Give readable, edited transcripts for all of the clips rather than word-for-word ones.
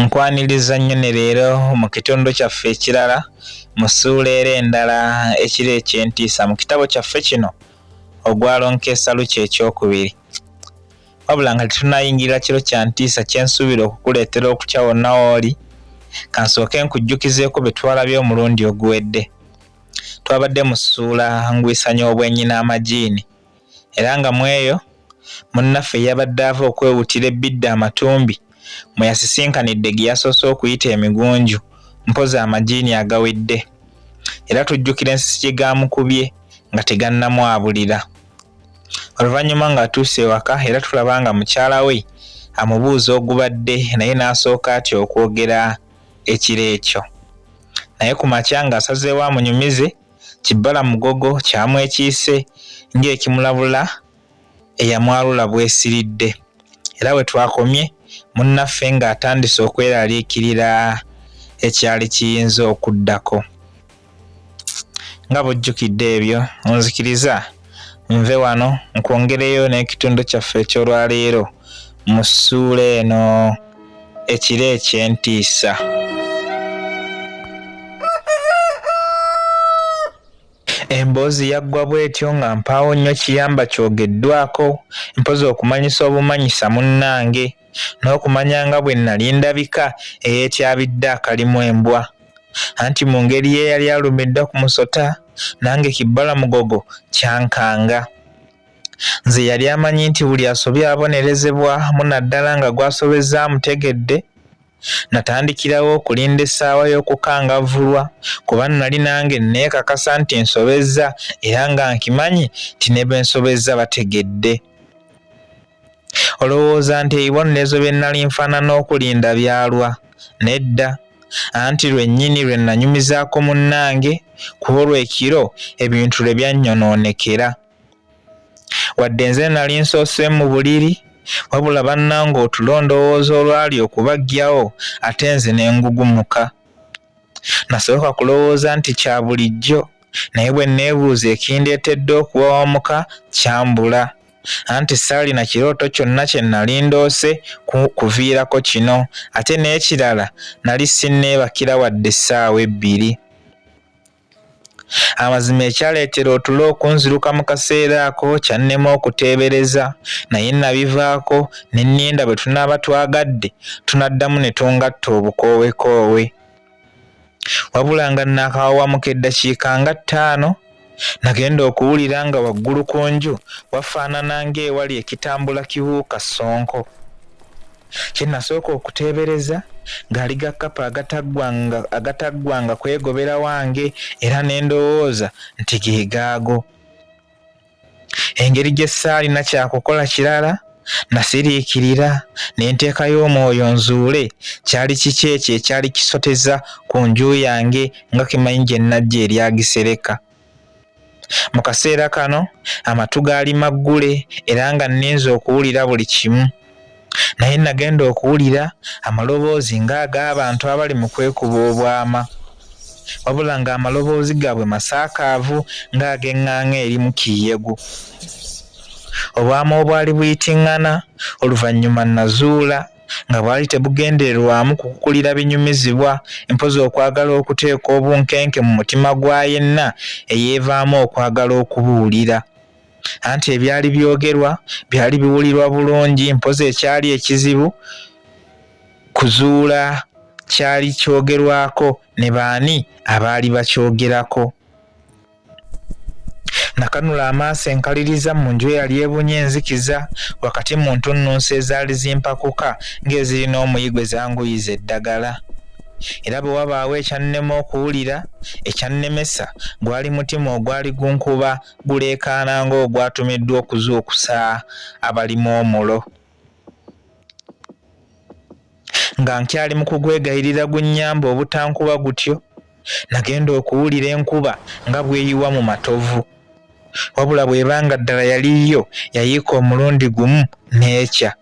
Nkwaniriza nnyo ne leero mu kitundu kyaffe ekirala mu ssuula era endala ekiro eky'entiisa mu kitabo kyaffe kino Ogwalonkeesa Luki ekyokubiri. Wabula nga tetunnayingira kiro kya ntiisa kye nsuubira okukuleetera okutya wonna w'oli, kansooke nkujjukizeeko bye twalabye omulundi oguwedde. Twabadde mu ssuula ngwisanya obwenyi n'amajiini, era nga mu eyo munnaffe yabadde ava okwewutira ebbidde amatumbi mwe yasisinkanidde ge yasoose okuyita emigunju mpozi amajiini agawedde, era tujjukira ensisi gye gaamukubye nga tegannamwabulira. Oluvannyuma ng'atuuse ewaka era tulaba nga mukyala we amubuuza ogubadde, naye n'asooka atya okwogera ekiro ekyo. Naye ku makya ng'asazeewo amunyumize, Kibbala Mugogo kyamwekiise ng'ekimulabula eyamwalula bwesiridde. Era bwe twakomye munnaffe ng'atandise okweraliikirira ekyali kiyinza okuddako. Nga bw'ojjukidde ebyo, onzikiriza nve wano nkwongereyo n'ekitundu kyaffe eky'olwaleero mu ssuula eno ekiro eky'entiisa. Emboozi yaggwa bw'etyo nga mpaawo nnyo kiyamba kyogeddwako, mpozi okumanyisa obumanyisa munnange n'okumanya nga bwe nnali ndabika eyeetyabidde akalimu embwa. Anti mu ngeri ye yali alumidde ku musota, nange Kibbala Mugogo kyankanga. Nze yali amanyi nti buli asobye abonerezebwa naddala nga gwasobezza amutegedde. Natandikirawo okulinda essaawa y'okukangavvulwa, kuba nali nange neekakasa nti nsobezza era nga nkimanyi ti ne be nsobezza bategedde. Olowooza nti ebibonerezo bye nnali nfaanana okulinda byalwa? Nedda, anti lwennyini lwe nanyumizaako munnange, kuba olw'ekiro ebintu lwe byannyonoonekera. Wadde nze nali nsoose mu buliri, wabula bannange otulondowooza olwali okubaggyawo ate nze ne ngugumuka. Nasooka kulowooza nti kya bulijjo, naye bwe neebuuza ekindeetedde okuwawamuka kyambula. Anti saalina kirooto kyonna kye nali ndoose kuviirako kino, ate n'ekirala nali sinneebakira wadde essaawa ebbiri. Amazima ekyaleetera otulo okunziruka mu kaseera ako kyannema okuteebereza, naye nabivaako ne nninda bwe tunaaba twagadde tunaddamu ne tungatta obukoowekoowe. Wabula nga nnaakawawamuka eddakiika nga 5, nagenda okuwulira nga waggulu ku nju wafaanana ng'ewali ekitambula kibuuka Ssonko. Kye nasooka okuteebereza gaali ga kkapa agataggwanga kwegobera wange, era ne ndowooza nti ge gaago. Engeri gye saalina kyakukola kirala, nasiriikirira ne nteekayo omwoyo nzuule kyali kiki ekyo ekyali kisoteza ku nju yange nga kimanyi gye nnajja eryagisereka. Mu kaseera kano amatu gaali maggule era nga nninza okuwulira buli kimu, naye nagenda okuwulira amaloboozi ng'ag'abantu abali mu kwekuba obwama, wabula ng'amaloboozi gaabwe masaakaavu ng'ag'eŋŋaŋa eri mu kiyegu. Obwama obwali buyitiŋŋana, oluvannyuma nazuula nga bwali tebugendererwamu kukukulira binyumizibwa, mpozi okwagala okuteeka obunkenke mu mutima gwa yenna eyeevaamu okwagala okubuulira. Anti ebyali byogerwa byali biwulirwa bulungi, mpozi ekyali ekizibu kuzuula kyali kyogerwako ne baani abaali bakyogerako. Nakanula amaaso enkaliriza mu nju eyali ebunye enzikiza, wakati mu ntunnunsi ezaali zimpakuka ng'ezirina omuyigwe zanguyiza eddagala. Era bwe wabaawo ekyannema okuwulira, ekyannemesa gwali mutima ogwali gunkuba guleekaana ng'ogwatumiddwa okuzuukusa abalimu omulo. Nga nkyali mu kugwegayirira gunnyamba obutankuba gutyo, nagenda okuwulira enkuba nga bweyiwa mu matovu. Wabula bw'ebanga ddala yaliyo yayiika omulundi gumu n'ekya.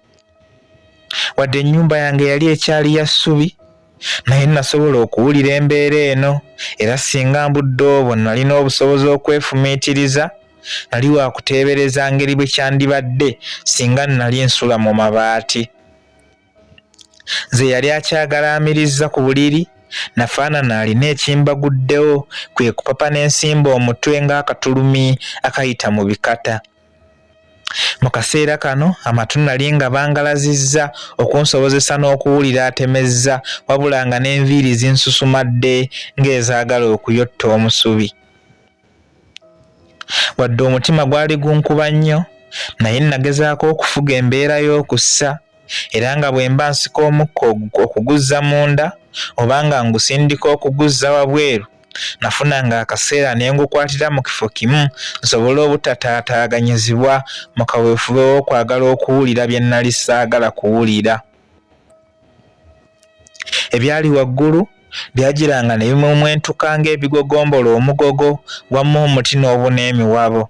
Wadde ennyumba yange yali ekyali ya ssubi, naye nasobola okuwulira embeera eno, era singa mbudde obwo nalina obusobozi okwefumiitiriza, nali wa kuteebereza ngeri bwe kyandibadde singa nali nsula mu mabaati. Nze yali akyagalaamiriza ku buliri nafaanana alina ekimbaguddewo kwe kupapa n'ensimba omutwe ng'akatulumi akayita mu bikata. Mu kaseera kano amatu nali nga bangalazizza okunsobozesa n'okuwulira atemezza wabula nga n'enviiri zinsusumadde ng'ezaagala okuyotta omusubi. Wadde omutima gwali gunkuba nnyo naye nagezaako okufuga embeera y'okussa era nga bwe mba nsika omukka okuguzza munda oba nga ngusindika okuguzza wabweru nafunanga akaseera ne ngukwatira mu kifo kimu nsobole obutataataaganyizibwa mu kaweefube w'okwagala okuwulira bye nnali saagala kuwulira. Ebyali waggulu byagiranga ne bimumwentuka ng'ebigogombola omugogo wamu omuti n'obuneemiwabo.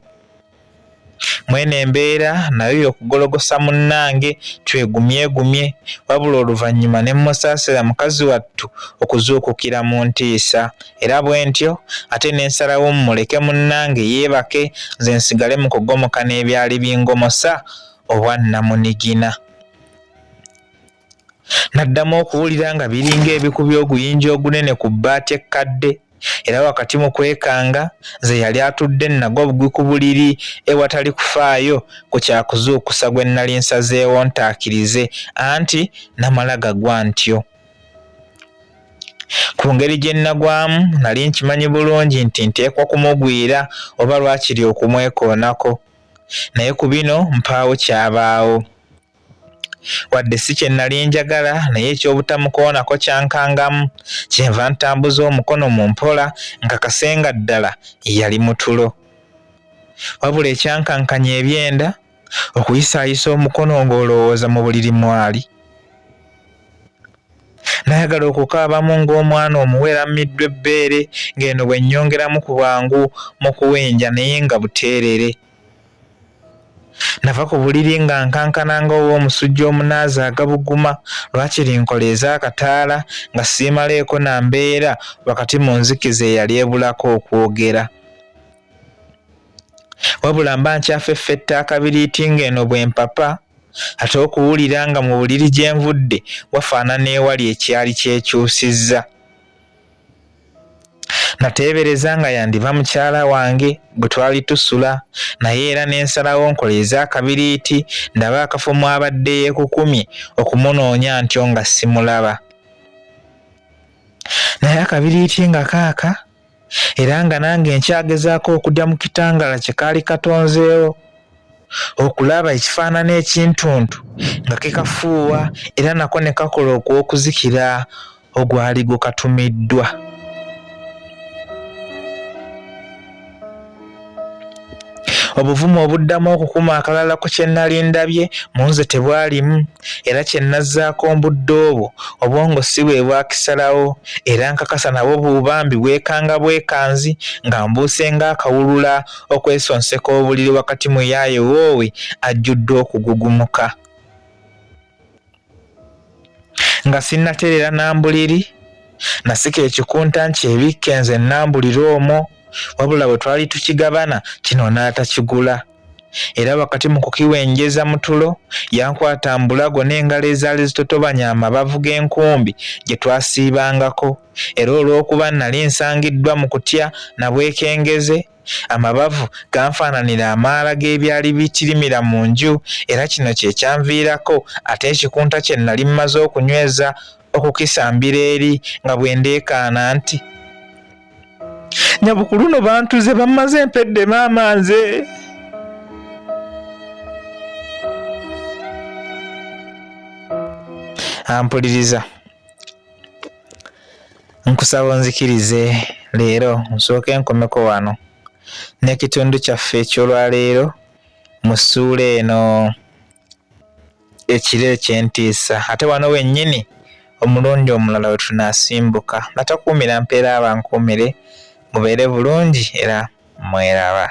Mwene embeera nayo okugologosa munnange twegumyegumye wabula oluvannyuma ne mmusaasira mukazi wattu okuzuukukira mu ntiisa era bwe ntyo ate ne nsalawo mmuleke munnange yeebake nze nsigale mu kugomoka n'ebyali bingomosa obwa nnamunigina. Naddamu okuwulira nga biringa ebikubye oguyinja ogunene ku bbaati ekkadde era wakati mu kwekanga nze yali atudde nagwa bugwi ku buliri ewatali kufaayo ku kyakuzuukusa gwe nnali nsazeewo ntaakirize anti namala gagwa ntyo. Ku ngeri gye nnagwamu nali nkimanyi bulungi nti nteekwa kumugwira oba lwakiri okumwekoonako naye ku bino mpaawo kyabaawo. Wadde si kye nnali njagala naye eky'obutamukoonako kyankangamu kyenva ntambuza omukono mu mpola nkakasenga ddala yali mutulo. Wabula ekyankankanya ebyenda okuyisaayisa omukono ng'olowooza mu buliri mwali. Nayagala okukaabamu ng'omwana omuwera ammiddwa ebbeere ng'eno bwe nnyongeramu ku bwangu mu kuwenja naye nga buteerere. Nava ku buliri nga nkankana ng'ow'omusujja omunaazi agabuguma lwakiri nkola ez'akataala nga siimaleeko na mbeera wakati mu nzikiza eyali ebulako okwogera. Wabula mba nkyafeffetta akabiriiti ng'eno bwe mpapa ate okuwulira nga mu buliri gye nvudde wafaanana ewali ekyali kyekyusizza. Nateebereza nga yandiva mukyala wange bwe twali tusula naye era ne nsalawo nkola ez'akabiriiti ndaba akafumu abadde yeekukumye okumunoonya ntyo nga simulaba. Naye akabiriiti nga kaaka era nga nange nkyagezaako okudda mu kitangala kye kaali katonzeewo okulaba ekifaanana ekintuntu nga kekafuuwa era nako ne kakola okw'okuzikira ogwali gukatumiddwa. Obuvumu obuddamu okukuma akalala ku kye nnali ndabye mu nze tebwalimu era kye nazzaako mbudde obwo obwongo si bwe bwakisalawo era nkakasa nabwo buubambi bwekanga bwekanzi nga mbuuse ng'akawulula okwesonseka obuliri wakati mu yaaye woowe ajjudde okugugumuka. Nga sinnaterera nambuliri nasika ekikunta nkyebikke nze nambulire omwo wabula bwe twali tukigabana kino n'atakigula era wakati mu kukiwenjeza mu tulo yankwata mbulago n'engalo ezaali zitotobanya amabavu g'enkumbi gye twasiibangako era olw'okuba nali nsangiddwa mu kutya na bwekengeze amabavu ganfaananira amaala g'ebyali bitirimira mu nju era kino kye kyanviirako ate ekikunta kye nali mmaze okunyweza okukisambira eri nga bwe ndeekaana nti Nyabukulu no bantuze bamaze empedde maama nze. Ampuliriza. Nkusaba onzikirize leero nsooke nkomeko wano n'ekitundu kyaffe eky'olwaleero mu ssuula eno ekiro eky'entiisa ate wano wennyini omulundi omulala we tunaasimbuka natakuumira mpeera abankuumire mubeere bulungi era mweraba.